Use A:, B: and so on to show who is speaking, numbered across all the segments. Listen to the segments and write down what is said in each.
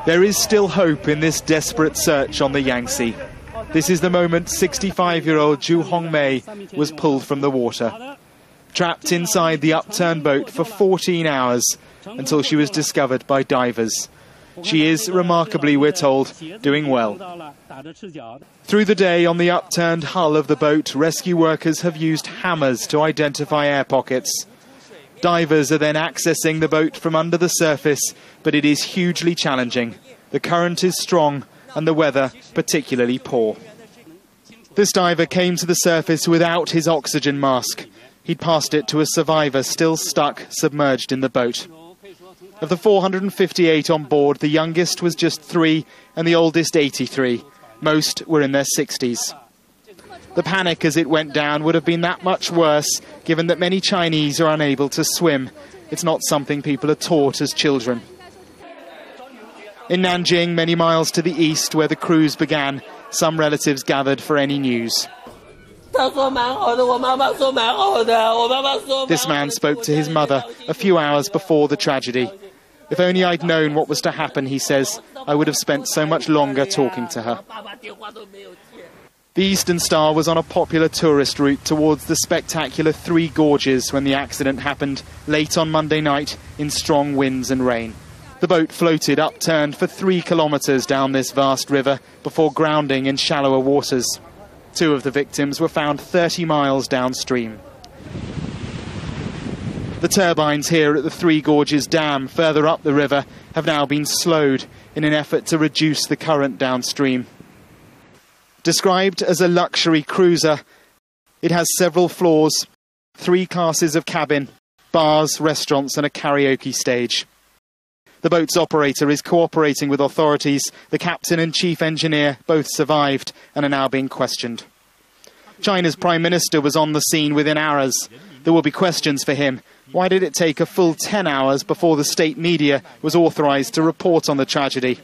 A: There is still hope in this desperate search on the Yangtze. This is the moment 65-year-old Zhu Hongmei was pulled from the water. Trapped inside the upturned boat for 14 hours until she was discovered by divers. She is, remarkably, we're told, doing well. Through the day on the upturned hull of the boat, rescue workers have used hammers to identify air pockets. Divers are then accessing the boat from under the surface, but it is hugely challenging. The current is strong and the weather particularly poor. This diver came to the surface without his oxygen mask. He'd passed it to a survivor still stuck, submerged in the boat. Of the 458 on board, the youngest was just 3 and the oldest 83. Most were in their 60s. The panic as it went down would have been that much worse, given that many Chinese are unable to swim. It's not something people are taught as children. In Nanjing, many miles to the east where the cruise began, some relatives gathered for any news. This man spoke to his mother a few hours before the tragedy. If only I'd known what was to happen, he says, I would have spent so much longer talking to her. The Eastern Star was on a popular tourist route towards the spectacular Three Gorges when the accident happened late on Monday night in strong winds and rain. The boat floated upturned for 3 kilometres down this vast river before grounding in shallower waters. 2 of the victims were found 30 miles downstream. The turbines here at the Three Gorges Dam, further up the river, have now been slowed in an effort to reduce the current downstream. Described as a luxury cruiser, it has several floors, 3 classes of cabin, bars, restaurants and a karaoke stage. The boat's operator is cooperating with authorities. The captain and chief engineer both survived and are now being questioned. China's Prime Minister was on the scene within hours. There will be questions for him. Why did it take a full 10 hours before the state media was authorised to report on the tragedy?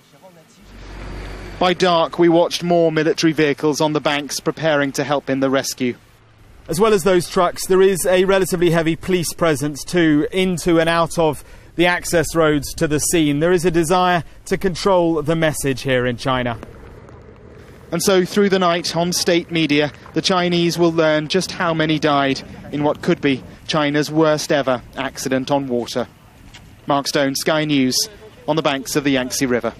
A: By dark, we watched more military vehicles on the banks preparing to help in the rescue. As well as those trucks, there is a relatively heavy police presence too, into and out of the access roads to the scene. There is a desire to control the message here in China. And so through the night on state media, the Chinese will learn just how many died in what could be China's worst ever accident on water. Mark Stone, Sky News, on the banks of the Yangtze River.